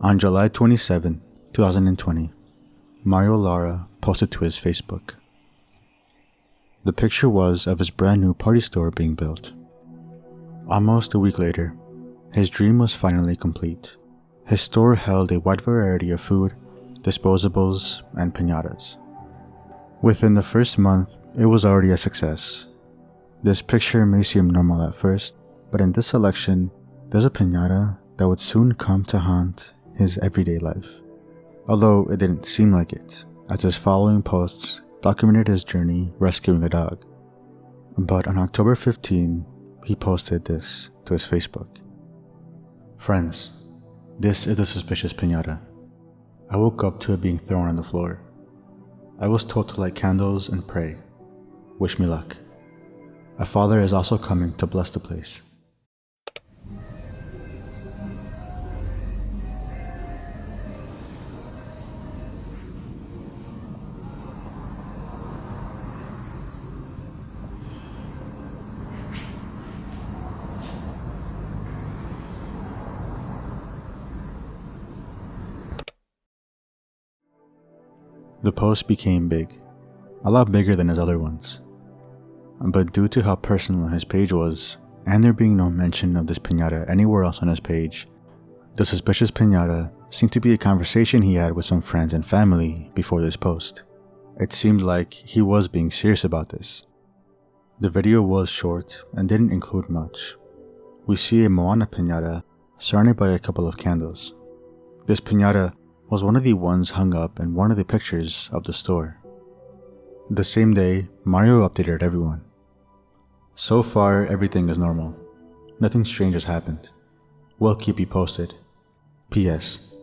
On July 27, 2020, Mario Lara posted to his Facebook. The picture was of his brand new party store being built. Almost a week later, his dream was finally complete. His store held a wide variety of food, disposables, and piñatas. Within the first month, it was already a success. This picture may seem normal at first, but in this selection, there's a piñata that would soon come to haunt his everyday life. Although it didn't seem like it, as his following posts documented his journey rescuing a dog. But on October 15, he posted this to his Facebook. Friends, this is the suspicious piñata. I woke up to it being thrown on the floor. I was told to light candles and pray. Wish me luck. A father is also coming to bless the place. The post became big, a lot bigger than his other ones. But due to how personal his page was, and there being no mention of this piñata anywhere else on his page, the suspicious piñata seemed to be a conversation he had with some friends and family before this post. It seemed like he was being serious about this. The video was short and didn't include much. We see a Moana piñata surrounded by a couple of candles. This piñata was one of the ones hung up in one of the pictures of the store. The same day, Mario updated everyone. So far, everything is normal. Nothing strange has happened. We'll keep you posted. P.S.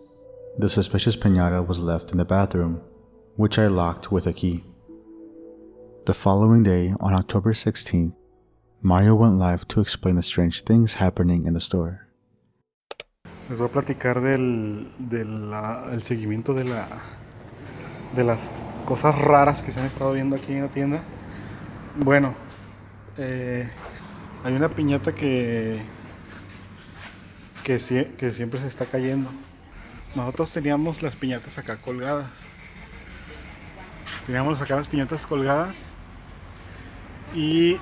The suspicious piñata was left in the bathroom, which I locked with a key. The following day, on October 16th, Mario went live to explain the strange things happening in the store. Les voy a platicar del seguimiento de las cosas raras que se han estado viendo aquí en la tienda. Bueno, hay una piñata que siempre se está cayendo. Nosotros teníamos las piñatas acá colgadas. Teníamos acá las piñatas colgadas y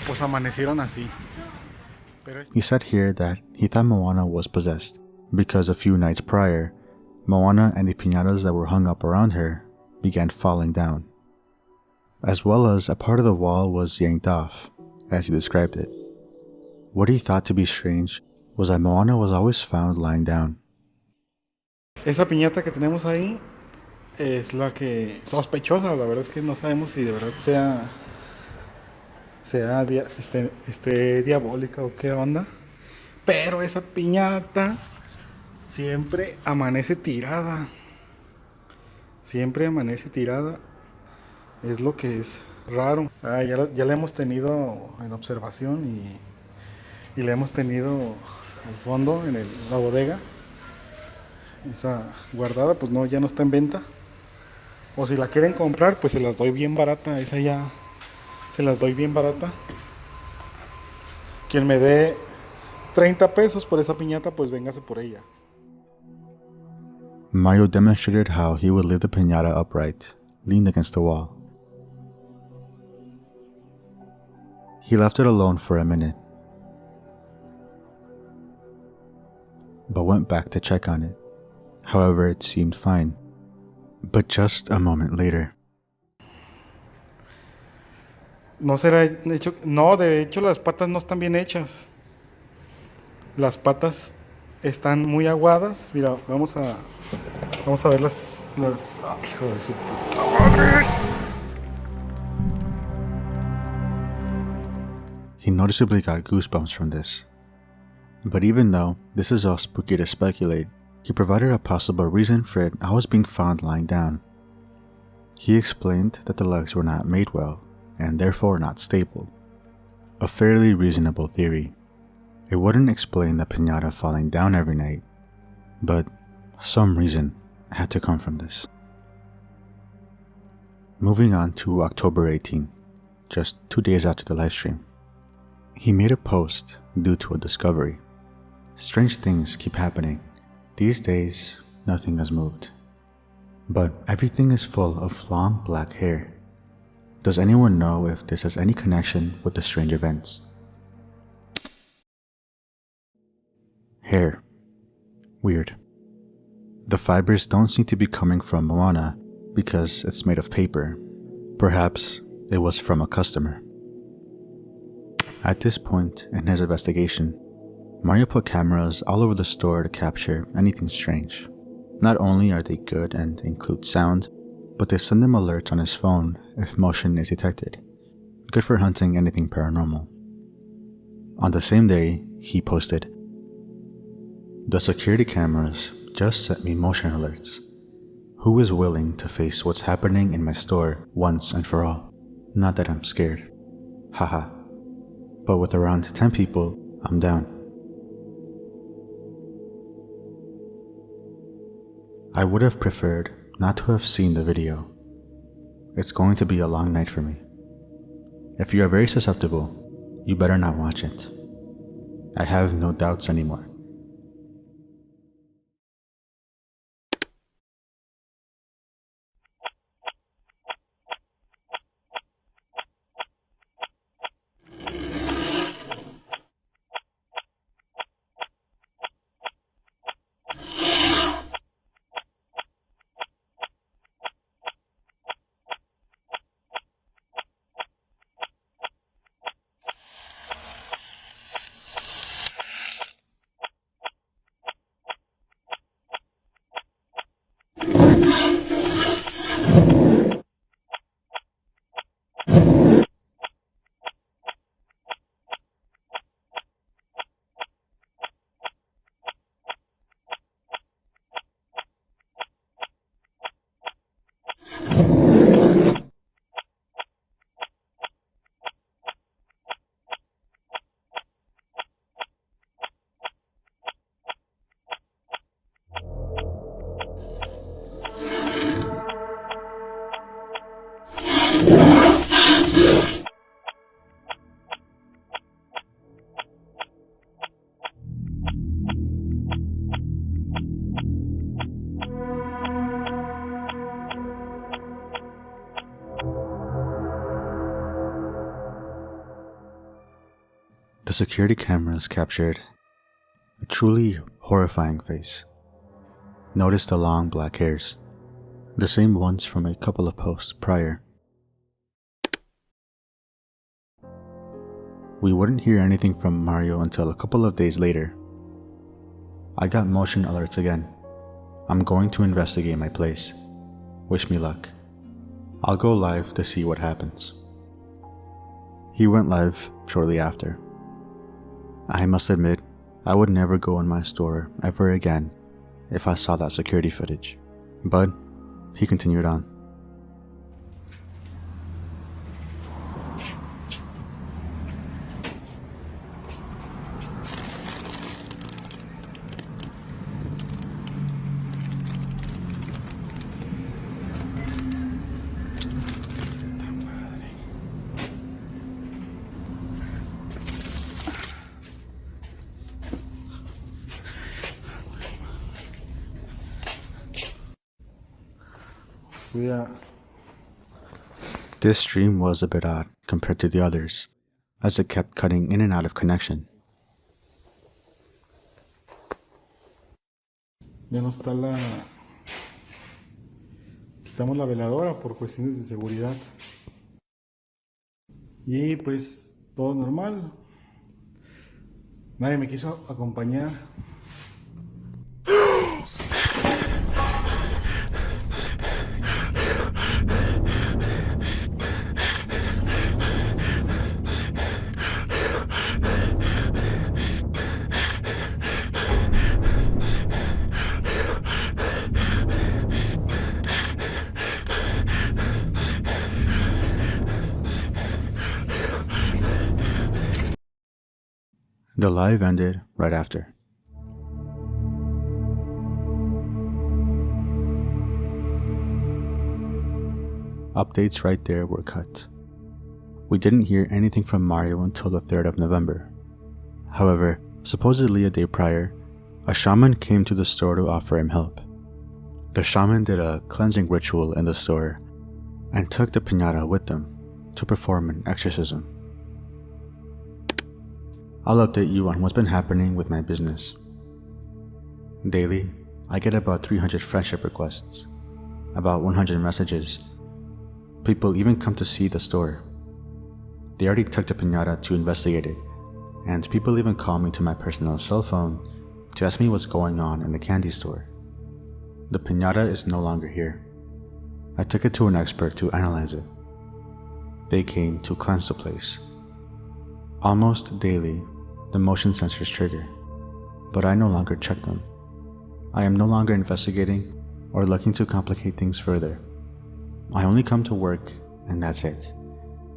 pues amanecieron así. He said here that he thought Moana was possessed because a few nights prior, Moana and the piñatas that were hung up around her began falling down, as well as a part of the wall was yanked off, as he described it. What he thought to be strange was that Moana was always found lying down. Esa piñata que tenemos ahí es la que sospechosa, la verdad es que no sabemos si de verdad sea diabólica o qué onda, pero esa piñata siempre amanece tirada, es lo que es raro. Ya la hemos tenido en observación y la hemos tenido al fondo en la bodega, esa guardada, pues no, ya no está en venta, o si la quieren comprar, pues se las doy bien barata, esa ya se las doy bien barata. Quien me dé 30 pesos por esa piñata, pues véngase por ella. Mario demonstrated how he would leave the piñata upright, leaned against the wall. He left it alone for a minute, but went back to check on it. However, it seemed fine. But just a moment later, No será hecho. No, de hecho las patas no están bien hechas. Las patas están muy aguadas. Mira, vamos a ver las. Hijo de su puta madre. He noticeably got goosebumps from this. But even though this is all spooky to speculate, he provided a possible reason for it always being found lying down. He explained that the legs were not made well, and therefore not stable. A fairly reasonable theory. It wouldn't explain the piñata falling down every night, but some reason had to come from this. Moving on to October 18, just 2 days after the livestream. He made a post due to a discovery. Strange things keep happening, These days, nothing has moved. But everything is full of long black hair. Does anyone know if this has any connection with the strange events? Hair. Weird. The fibers don't seem to be coming from Moana because it's made of paper. Perhaps it was from a customer. At this point in his investigation, Mario put cameras all over the store to capture anything strange. Not only are they good and include sound, but they send him alerts on his phone if motion is detected. Good for hunting anything paranormal. On the same day, he posted, "The security cameras just sent me motion alerts. Who is willing to face what's happening in my store once and for all? Not that I'm scared. Haha. But with around 10 people, I'm down." I would have preferred not to have seen the video. It's going to be a long night for me. If you are very susceptible, you better not watch it. I have no doubts anymore. The security cameras captured a truly horrifying face. Notice the long black hairs, the same ones from a couple of posts prior. We wouldn't hear anything from Mario until a couple of days later. I got motion alerts again. I'm going to investigate my place. Wish me luck. I'll go live to see what happens. He went live shortly after. I must admit, I would never go in my store ever again if I saw that security footage. But he continued on. This stream was a bit odd compared to the others, as it kept cutting in and out of connection. Ya no está quitamos la veladora por cuestiones de seguridad. Y pues todo normal. Nadie me quiso acompañar. The live ended right after. Updates right there were cut. We didn't hear anything from Mario until the 3rd of November. However, supposedly a day prior, A shaman came to the store to offer him help. The shaman did a cleansing ritual in the store and took the piñata with them to perform an exorcism. I'll update you on what's been happening with my business. Daily, I get about 300 friendship requests, about 100 messages. People even come to see the store. They already took the piñata to investigate it, and people even call me to my personal cell phone to ask me what's going on in the candy store. The piñata is no longer here. I took it to an expert to analyze it. They came to cleanse the place. Almost daily, the motion sensors trigger, but I no longer check them. I am no longer investigating or looking to complicate things further. I only come to work and that's it.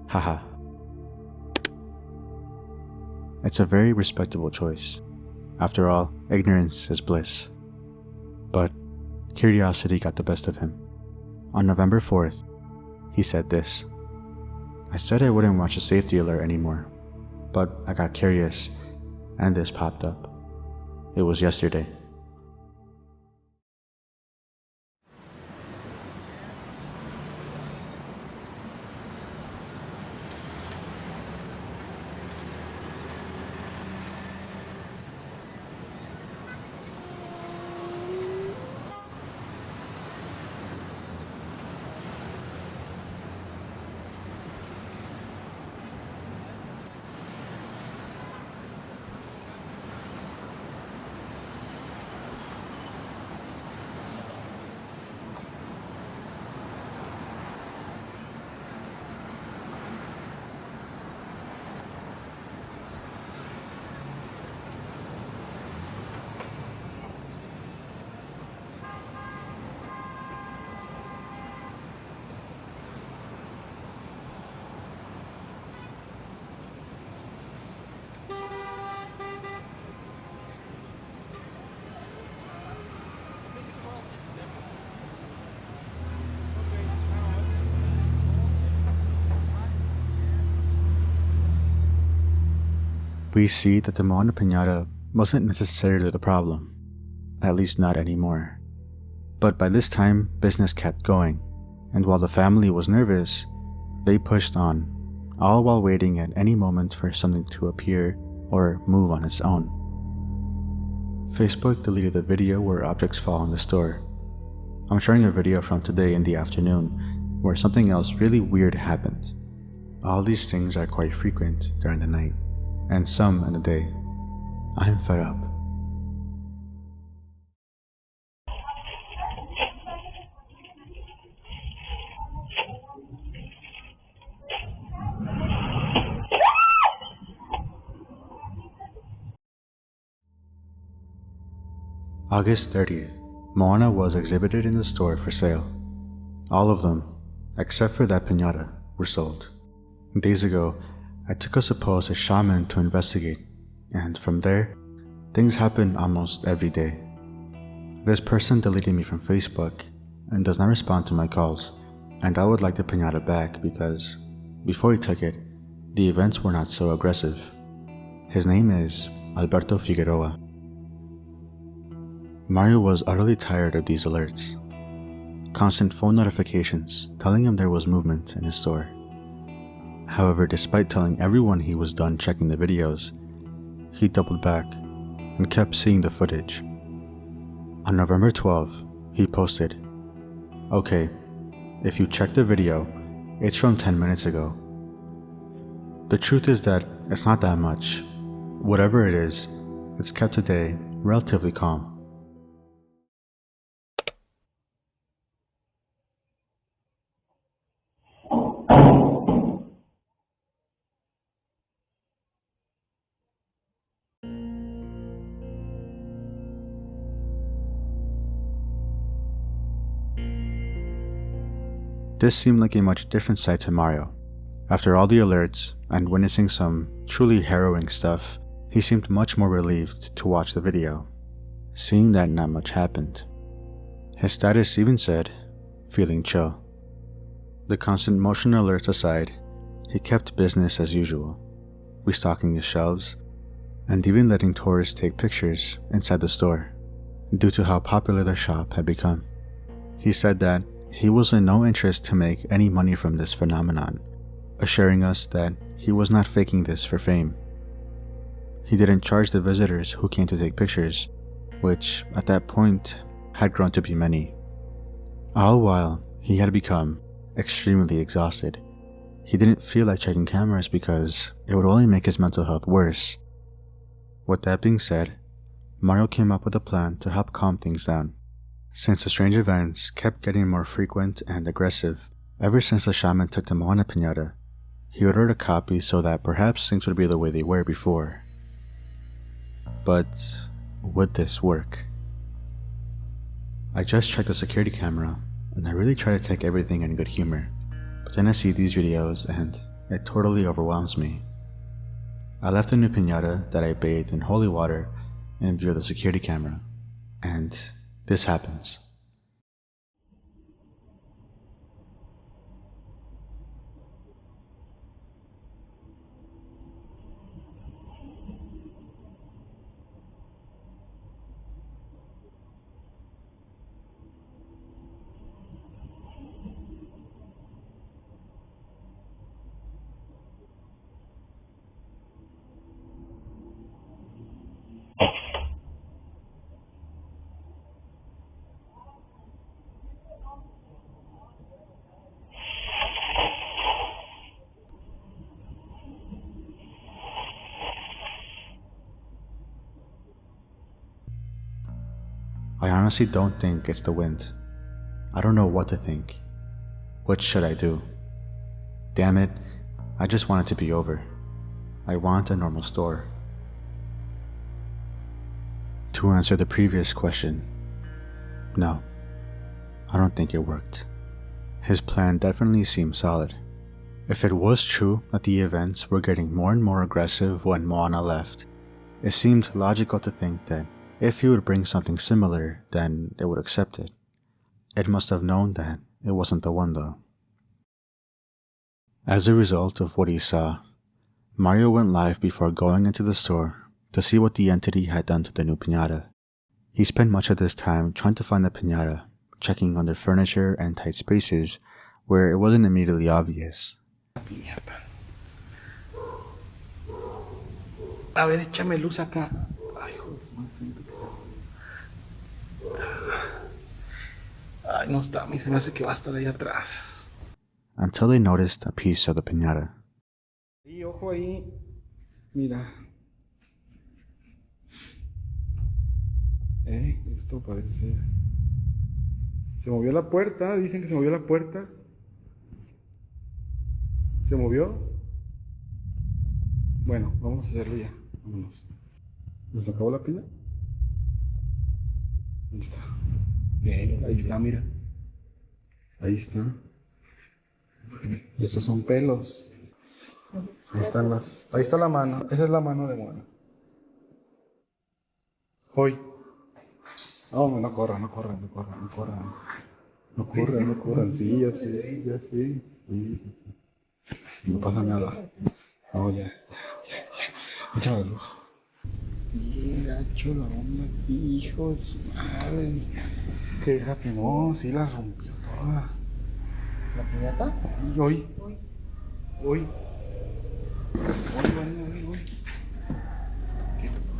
Haha. It's a very respectable choice. After all, ignorance is bliss. But curiosity got the best of him. On November 4th, he said this: I said I wouldn't watch a safety alert anymore, but I got curious and this popped up. It was yesterday. We see that the Moana piñata wasn't necessarily the problem, at least not anymore. But by this time, business kept going, and while the family was nervous, they pushed on, all while waiting at any moment for something to appear or move on its own. Facebook deleted the video where objects fall in the store. I'm showing a video from today in the afternoon where something else really weird happened. All these things are quite frequent during the night, and some in the day. I'm fed up. August 30th, Moana was exhibited in the store for sale. All of them, except for that piñata, were sold. Days ago, I took a supposed shaman to investigate, and from there, things happen almost every day. This person deleted me from Facebook and does not respond to my calls, and I would like the piñata back because, before he took it, the events were not so aggressive. His name is Alberto Figueroa. Mario was utterly tired of these alerts. Constant phone notifications telling him there was movement in his store. However, despite telling everyone he was done checking the videos, he doubled back and kept seeing the footage. On November 12th, he posted, "Okay, if you check the video, it's from 10 minutes ago." The truth is that it's not that much. Whatever it is, it's kept today relatively calm. This seemed like a much different sight to Mario. After all the alerts and witnessing some truly harrowing stuff, he seemed much more relieved to watch the video, seeing that not much happened. His status even said, "Feeling chill." The constant motion alerts aside, he kept business as usual, restocking his shelves and even letting tourists take pictures inside the store, due to how popular the shop had become. He said that he was in no interest to make any money from this phenomenon, assuring us that he was not faking this for fame. He didn't charge the visitors who came to take pictures, which at that point had grown to be many. All while he had become extremely exhausted. He didn't feel like checking cameras because it would only make his mental health worse. With that being said, Mario came up with a plan to help calm things down. Since the strange events kept getting more frequent and aggressive ever since the shaman took them on a piñata, he ordered a copy so that perhaps things would be the way they were before. But would this work? I just checked the security camera, and I really try to take everything in good humor, but then I see these videos and it totally overwhelms me. I left the new piñata that I bathed in holy water in view of the security camera, and this happens. I honestly don't think it's the wind. I don't know what to think. What should I do? Damn it, I just want it to be over. I want a normal store. To answer the previous question, no, I don't think it worked. His plan definitely seemed solid. If it was true that the events were getting more and more aggressive when Moana left, it seemed logical to think that if he would bring something similar, then it would accept it. It must have known that it wasn't the one though. As a result of what he saw, Mario went live before going into the store to see what the entity had done to the new piñata. He spent much of this time trying to find the piñata, checking under furniture and tight spaces where it wasn't immediately obvious. Piñata. A ver, échame luz acá. Ay, joder, ay, no está, se me hace que va a estar ahí atrás. Until they noticed a piece of the piñata. Y ojo ahí, mira. Esto parece ser. Se movió la puerta, dicen que se movió la puerta. ¿Se movió? Bueno, vamos a hacerlo ya. Vámonos. ¿Nos acabó la pila? Ahí está. Bien, ahí está, mira. Ahí está. Estos son pelos. Ahí están las. Ahí está la mano. Esa es la mano de Moana. Hoy. No, no corran, no corran, no corran, no corran. No corran, no corran. Sí, ya sé, ya sé. Sí. No pasa nada. No, ya. Échame la luz. Bien gacho la onda aquí, hijo de su madre. Fíjate, no, sí la rompió toda. ¿La piñata? Sí, hoy.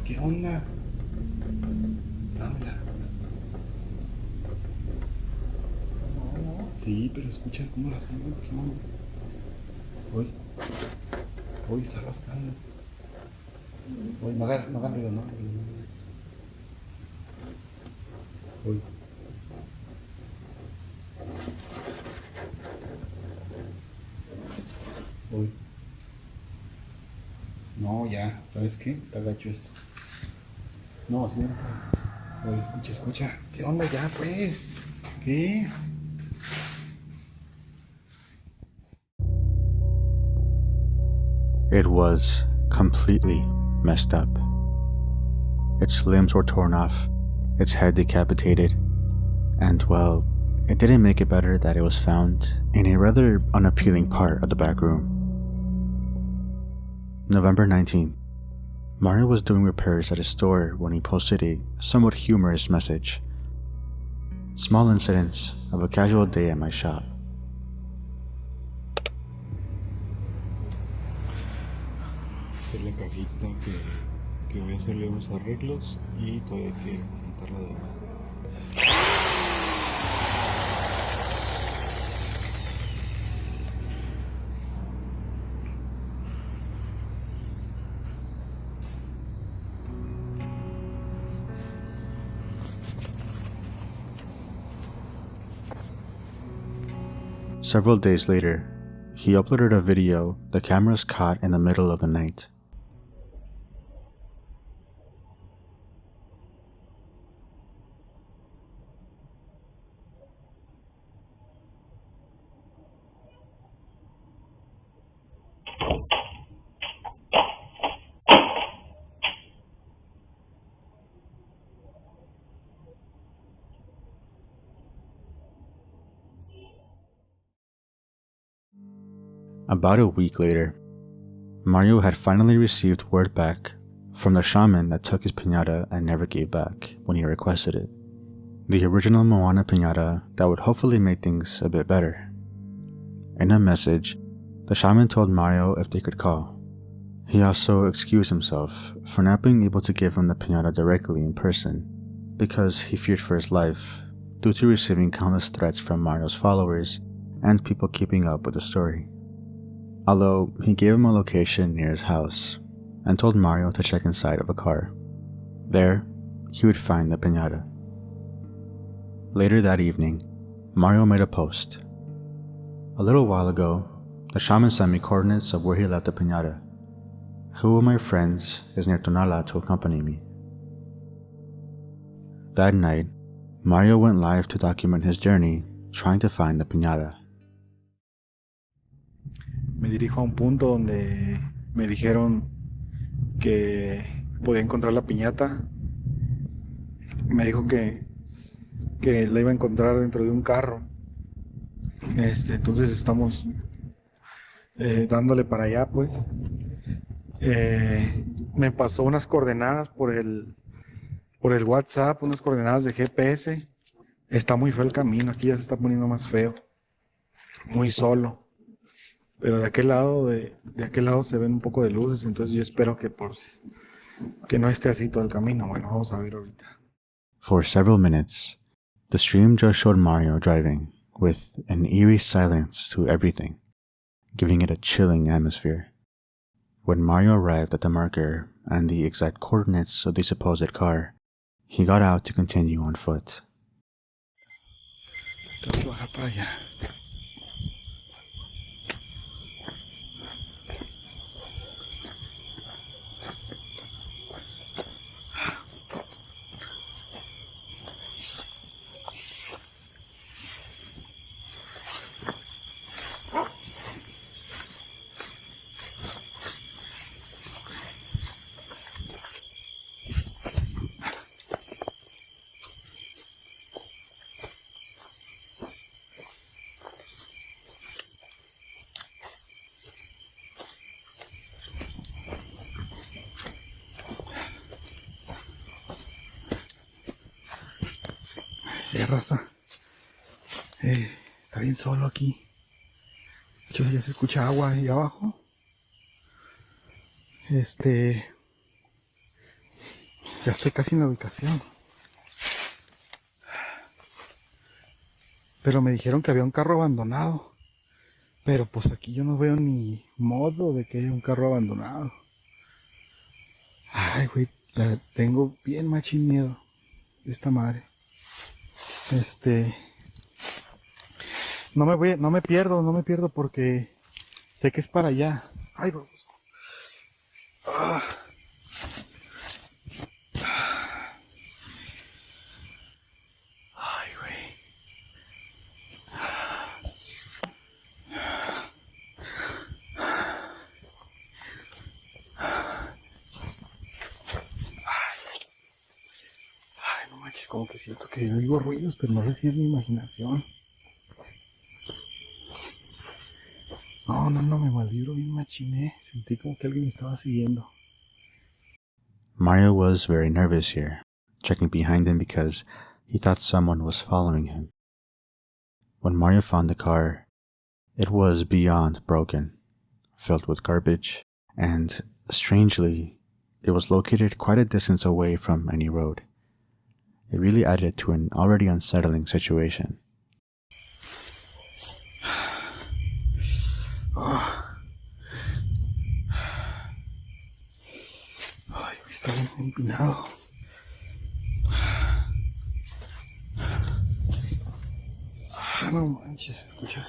¿Qué onda? Habla. No. Sí, pero escucha cómo la hacen. ¿Qué onda? Hoy está rascando. Hoy no hagan ruido, ¿no? Hoy. No, ya, ¿sabes qué? Está gacho esto. No, así no está. Oye, escucha. ¿Qué onda ya, pues? ¿Qué es? It was completely messed up. Its limbs were torn off, its head decapitated, and well, it didn't make it better that it was found in a rather unappealing part of the back room. November 19th, Mario was doing repairs at his store when he posted a somewhat humorous message. Small incidents of a casual day at my shop. Esta es la cajita que voy a hacerle unos arreglos y todavía hay que montarla de nuevo. Several days later, he uploaded a video the cameras caught in the middle of the night. About a week later, Mario had finally received word back from the shaman that took his piñata and never gave back when he requested it. The original Moana piñata that would hopefully make things a bit better. In a message, the shaman told Mario if they could call. He also excused himself for not being able to give him the piñata directly in person because he feared for his life due to receiving countless threats from Mario's followers and people keeping up with the story. Although he gave him a location near his house and told Mario to check inside of a car. There, he would find the piñata. Later that evening, Mario made a post. A little while ago, the shaman sent me coordinates of where he left the piñata. Who of my friends is near Tonala to accompany me? That night, Mario went live to document his journey trying to find the piñata. Me dirijo a un punto donde me dijeron que podía encontrar la piñata. Me dijo que la iba a encontrar dentro de un carro. Entonces estamos dándole para allá, pues. Me pasó unas coordenadas por el WhatsApp, unas coordenadas de GPS. Está muy feo el camino, aquí ya se está poniendo más feo. Muy solo. Pero de aquel lado se ven un poco de luces, entonces yo espero que no esté así todo el camino. Bueno, vamos a ver ahorita. For several minutes, the stream just showed Mario driving with an eerie silence to everything, giving it a chilling atmosphere. When Mario arrived at the marker and the exact coordinates of the supposed car, he got out to continue on foot. Tengo que bajar para allá. Raza, está bien solo aquí. De hecho, ya se escucha agua ahí abajo. Ya estoy casi en la ubicación. Pero me dijeron que había un carro abandonado. Pero pues aquí yo no veo ni modo de que haya un carro abandonado. Ay, güey, tengo bien machín miedo de esta madre. No me pierdo porque sé que es para allá. Ay, bro. Ay, güey. Ay, no manches, como que siento que oigo ruidos, pero no sé si es mi imaginación. No, me malvibro bien machiné. Sentí como que alguien me estaba siguiendo. Mario was very nervous here, checking behind him because he thought someone was following him. When Mario found the car, it was beyond broken, filled with garbage, and strangely, it was located quite a distance away from any road. It really added to an already unsettling situation. Ay, está bien empinado. No manches, escucha.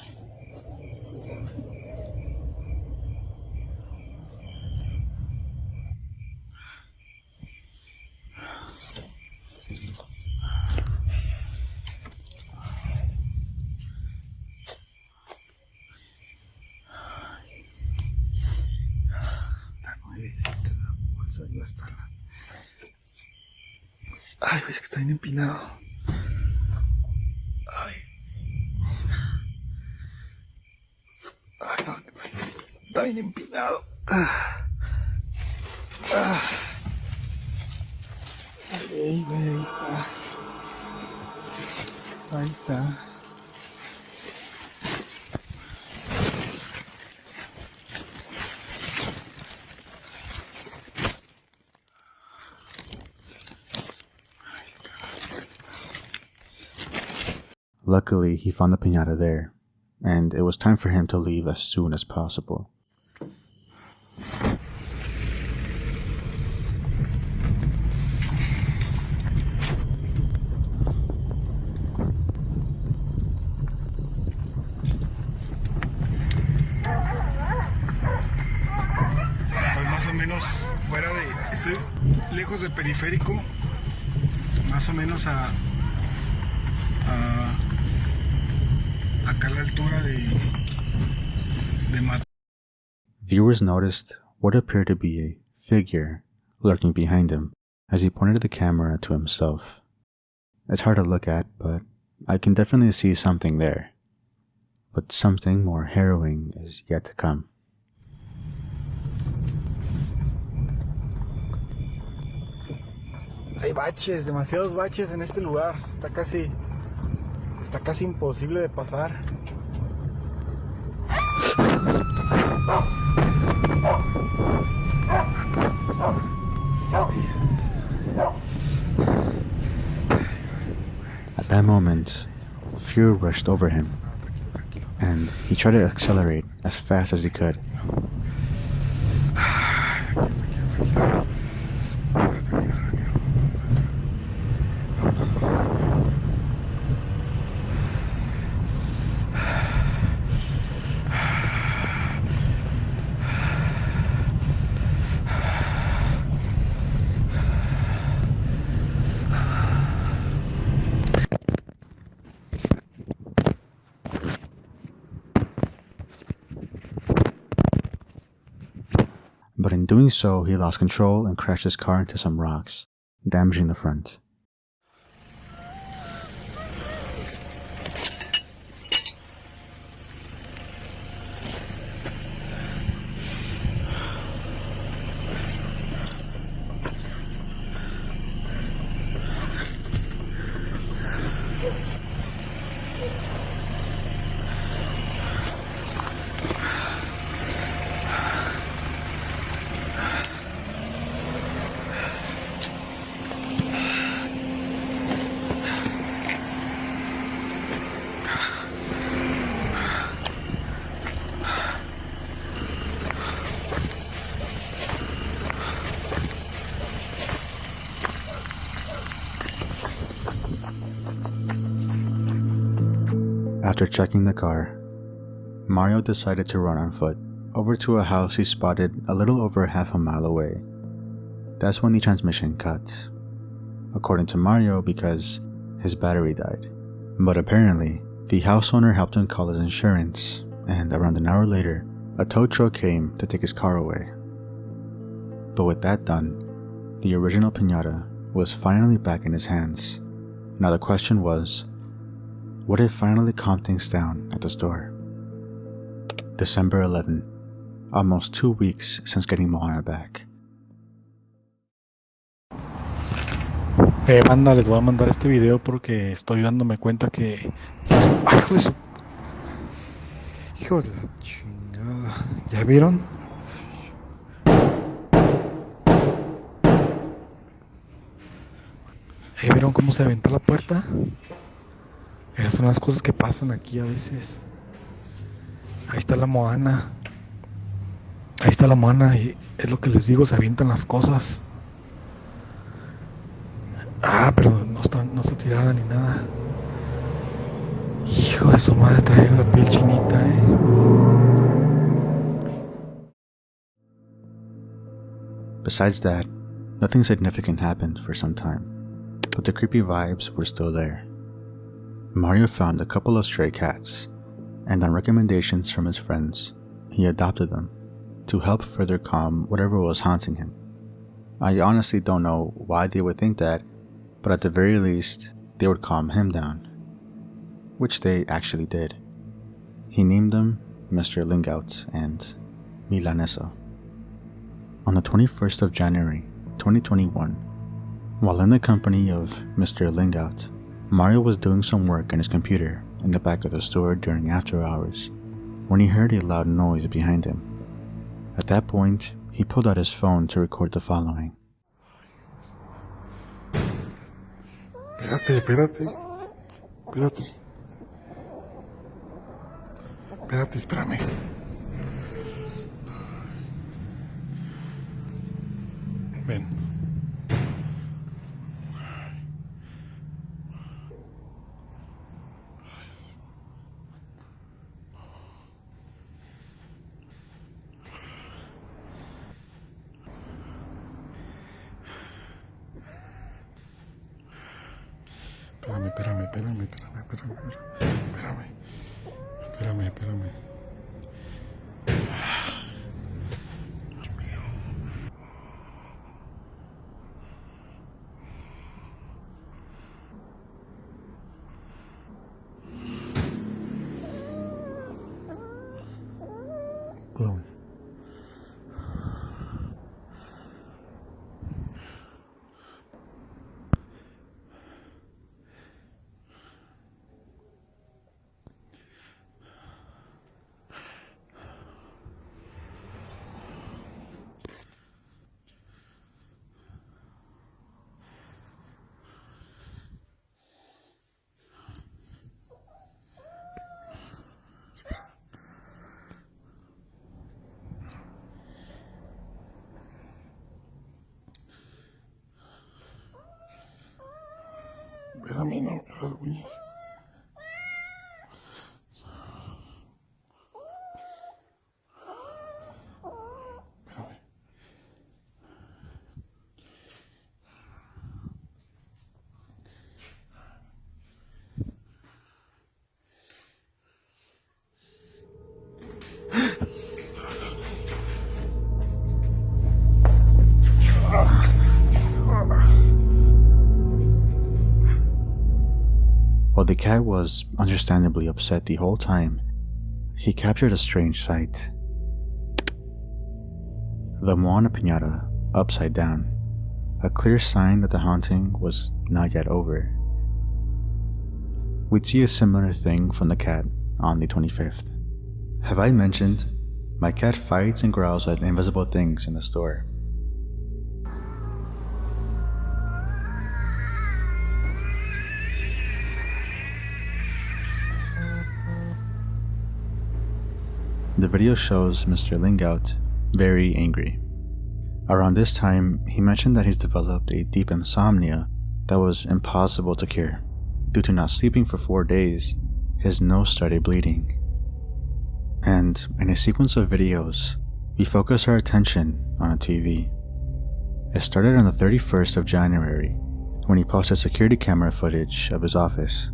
La espalda. Ay, ves que está bien empinado. Ay. Ay, no, está bien empinado. Ay, güey, ahí está. Ahí está. Luckily, he found the piñata there, and it was time for him to leave as soon as possible. Estoy más o menos fuera de... Estoy lejos del periférico, más o menos acá a la altura de Mat. Viewers noticed what appeared to be a figure lurking behind him as he pointed the camera to himself. It's hard to look at, but I can definitely see something there. But something more harrowing is yet to come. Hay baches, demasiados baches en este lugar. Está casi imposible de pasar. At that moment, fear rushed over him, and he tried to accelerate as fast as he could. But in doing so, he lost control and crashed his car into some rocks, damaging the front. After checking the car, Mario decided to run on foot over to a house he spotted a little over half a mile away. That's when the transmission cut, according to Mario, because his battery died. But apparently, the house owner helped him call his insurance, and around an hour later, a tow truck came to take his car away. But with that done, the original piñata was finally back in his hands. Now the question was, would it finally calm things down at the store? December 11, almost 2 weeks since getting Moana back. Banda, les voy a mandar este video porque estoy dándome cuenta que... ¡Ay, hijo de su... Hijo de la chingada! ¿Ya vieron? ¿Vieron cómo se aventó la puerta? Esas son las cosas que pasan aquí a veces. Ahí está la Moana. Ahí está la Moana y es lo que les digo, se avientan las cosas. Ah, pero no está tirada ni nada. Hijo de su madre, trae la piel chinita, Besides that, nothing significant happened for some time, but the creepy vibes were still there. Mario found a couple of stray cats, and on recommendations from his friends, he adopted them to help further calm whatever was haunting him. I honestly don't know why they would think that, but at the very least, they would calm him down, which they actually did. He named them Mr. Lingout and Milanesa. On the 21st of January, 2021, while in the company of Mr. Lingout, Mario was doing some work on his computer in the back of the store during after hours when he heard a loud noise behind him. At that point, he pulled out his phone to record the following. Espérate. Espérame. Ven. Espérame. Espérame. Espérame, no me rasguñes. Espérame. While the cat was understandably upset the whole time, he captured a strange sight. The Moana piñata upside down, a clear sign that the haunting was not yet over. We'd see a similar thing from the cat on the 25th. Have I mentioned my cat fights and growls at invisible things in the store? The video shows Mr. Lingout very angry. Around this time, he mentioned that he's developed a deep insomnia that was impossible to cure. Due to not sleeping for 4 days, his nose started bleeding. And in a sequence of videos, we focus our attention on a TV. It started on the 31st of January when he posted security camera footage of his office.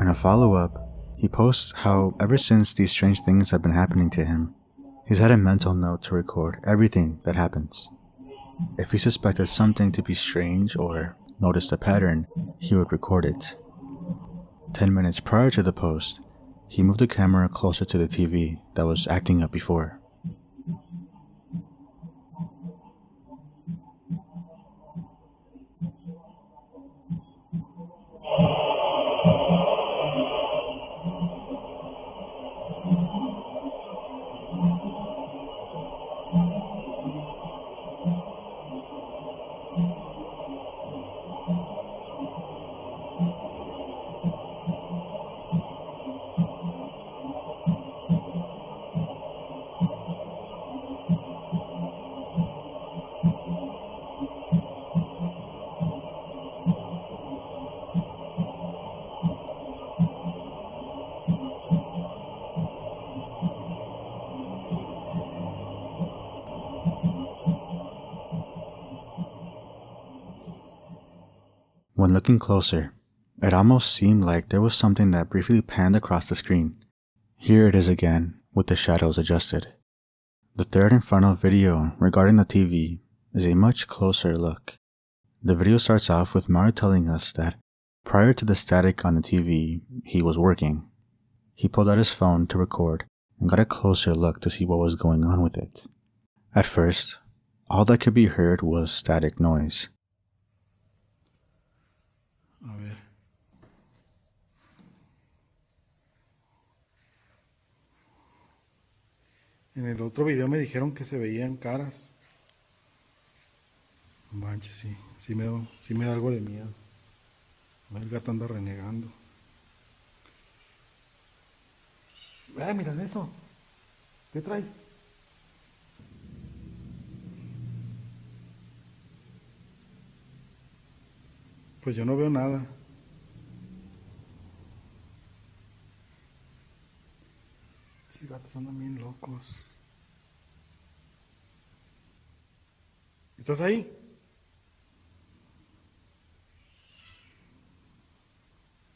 In a follow-up, he posts how ever since these strange things have been happening to him, he's had a mental note to record everything that happens. If he suspected something to be strange or noticed a pattern, he would record it. 10 minutes prior to the post, he moved the camera closer to the TV that was acting up before. When looking closer, it almost seemed like there was something that briefly panned across the screen. Here it is again, with the shadows adjusted. The third and final video regarding the TV is a much closer look. The video starts off with Mario telling us that prior to the static on the TV, he was working. He pulled out his phone to record and got a closer look to see what was going on with it. At first, all that could be heard was static noise. A ver. En el otro video me dijeron que se veían caras. Manches, sí. Sí me da algo de miedo. El gato anda renegando. Mira eso. ¿Qué traes? Pues yo no veo nada. Estos gatos andan bien locos. ¿Estás ahí?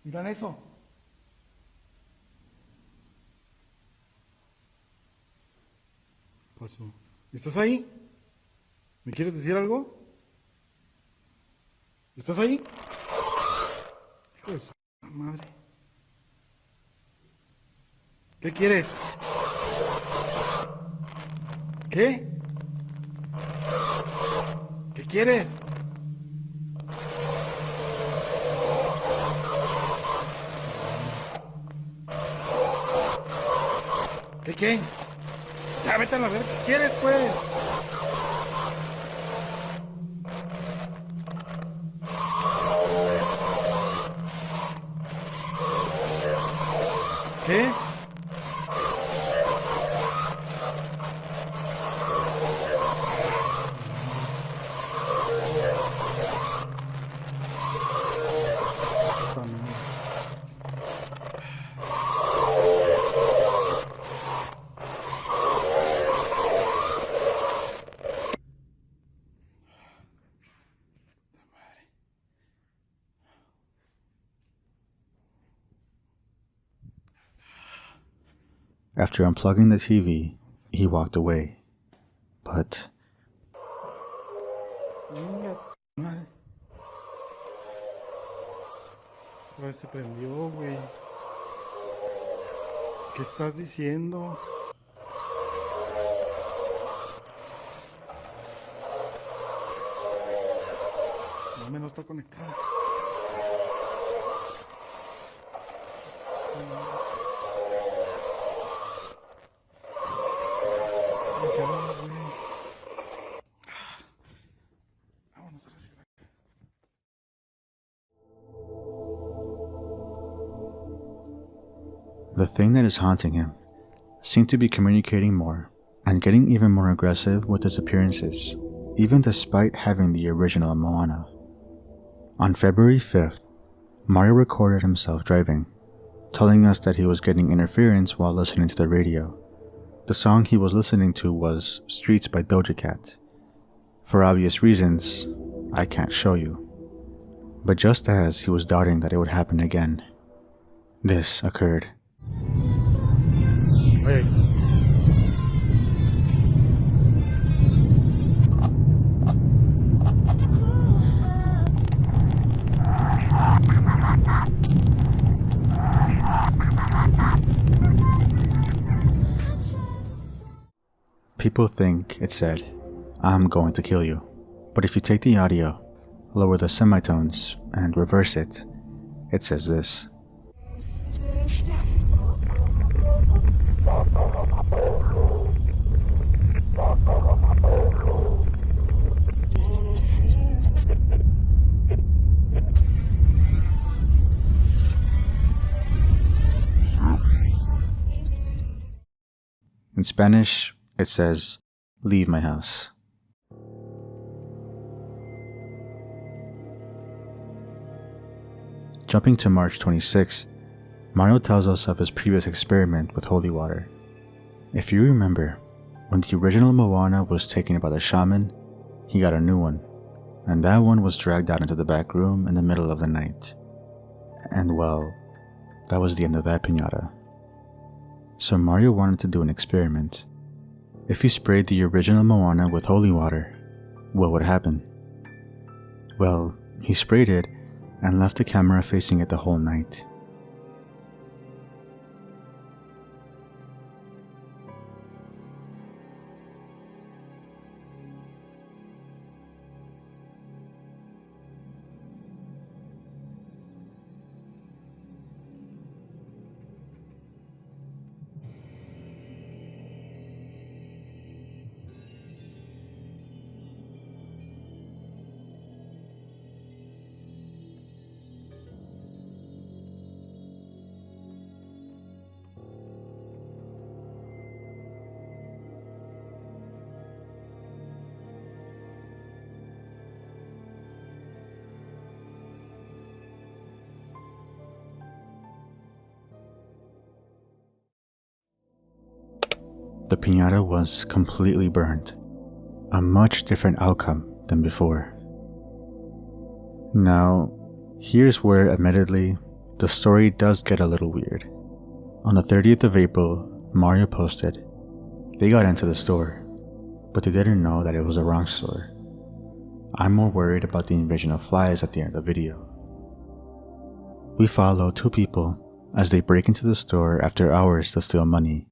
Miran eso. Pasó. ¿Estás ahí? ¿Me quieres decir algo? ¿Estás ahí? Hijo de su madre. ¿Qué quieres? ¿Qué? ¿Qué quieres? ¿Qué? Ya, vete a la verga. ¿Qué quieres, pues? ¿Qué? After unplugging the TV, he walked away. But Otra vez se prendió, güey. ¿Qué estás diciendo? No está conectado. the thing that is haunting him seemed to be communicating more and getting even more aggressive with his appearances, even despite having the original Moana. On February 5th, Mario recorded himself driving, telling us that he was getting interference while listening to the radio. The song he was listening to was Streets by Doja Cat. For obvious reasons, I can't show you. But just as he was doubting that it would happen again, this occurred. Oye, people think it said, "I'm going to kill you." But if you take the audio, lower the semitones, and reverse it, it says this. In Spanish, it says, "Leave my house." Jumping to March 26th, Mario tells us of his previous experiment with holy water. If you remember, when the original Moana was taken by the shaman, he got a new one, and that one was dragged out into the back room in the middle of the night. And well, that was the end of that piñata. So Mario wanted to do an experiment. If he sprayed the original Moana with holy water, what would happen? Well, he sprayed it and left the camera facing it the whole night. The piñata was completely burned, a much different outcome than before. Now, here's where, admittedly, the story does get a little weird. On the 30th of April, Mario posted, they got into the store, but they didn't know that it was the wrong store. I'm more worried about the invasion of flies at the end of the video. We follow two people as they break into the store after hours to steal money.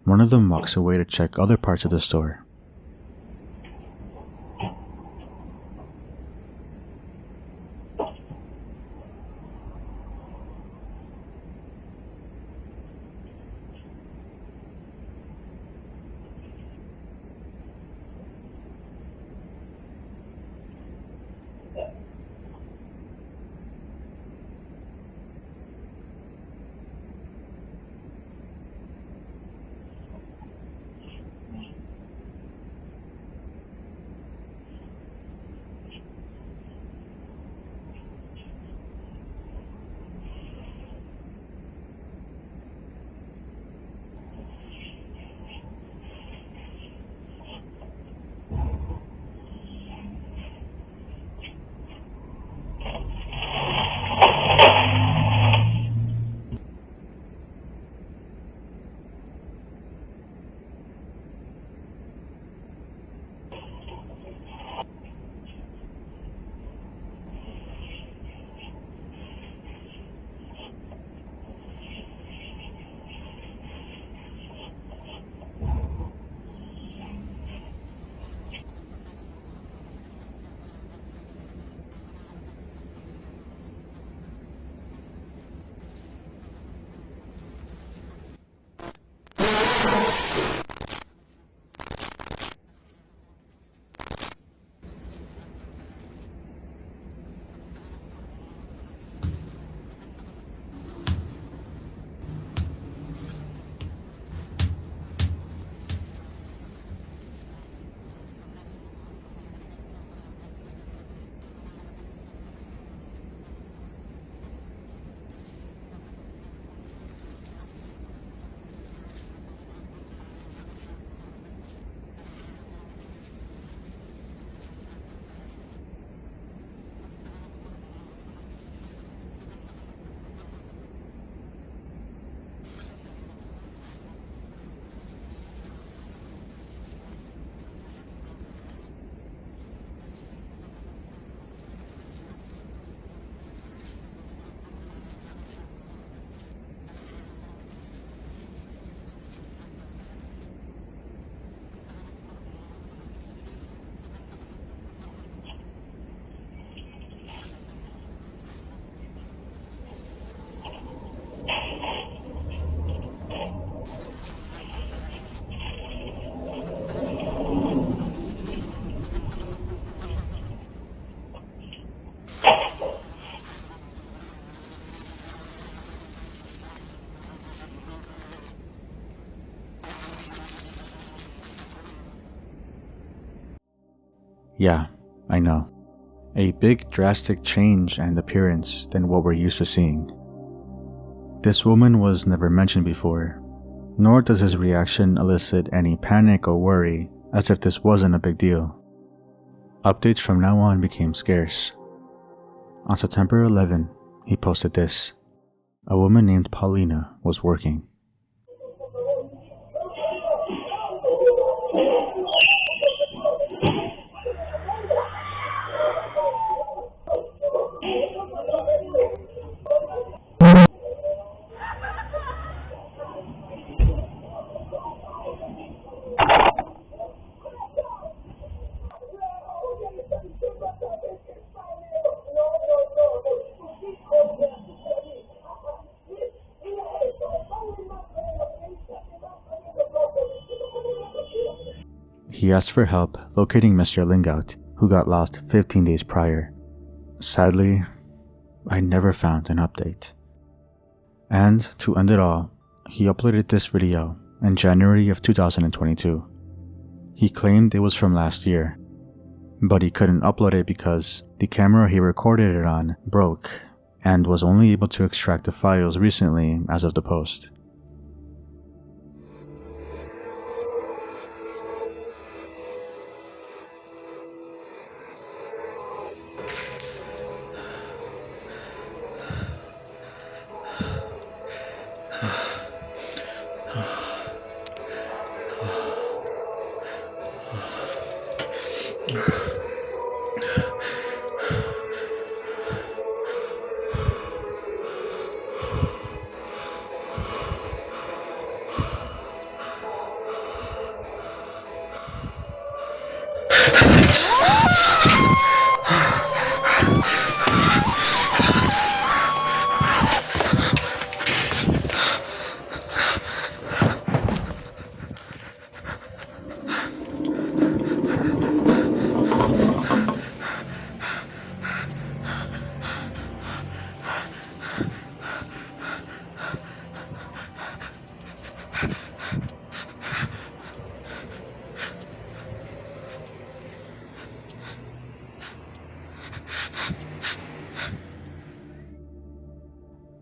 One of them walks away to check other parts of the store. Yeah, I know. A big drastic change and appearance than what we're used to seeing. This woman was never mentioned before, nor does his reaction elicit any panic or worry as if this wasn't a big deal. Updates from now on became scarce. On September 11, he posted this. A woman named Paulina was working. He asked for help locating Mr. Lingout, who got lost 15 days prior. Sadly, I never found an update. And to end it all, he uploaded this video in January of 2022. He claimed it was from last year, but he couldn't upload it because the camera he recorded it on broke and was only able to extract the files recently as of the post.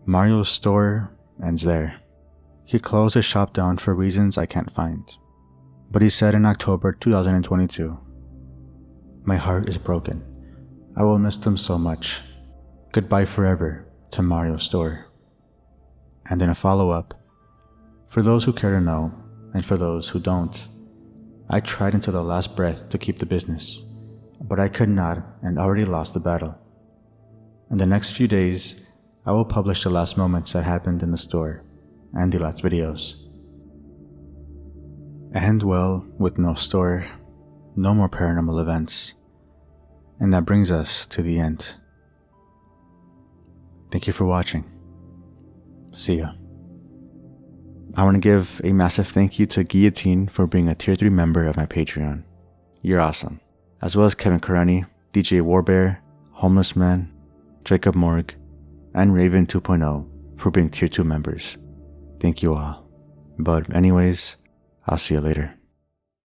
Mario's store ends there. He closed his shop down for reasons I can't find. But he said in October 2022, "My heart is broken. I will miss them so much. Goodbye forever to Mario's store." And in a follow-up, "For those who care to know, and for those who don't, I tried until the last breath to keep the business, but I could not and already lost the battle. In the next few days, I will publish the last moments that happened in the store and the last videos." And well, with no store, no more paranormal events. And that brings us to the end. Thank you for watching. See ya. I want to give a massive thank you to Guillotine for being a Tier 3 member of my Patreon. You're awesome. As well as Kevin Karani, DJ Warbear, Homeless Man, Jacob Morg, and Raven 2.0 for being Tier 2 members. Thank you all. But anyways, I'll see you later.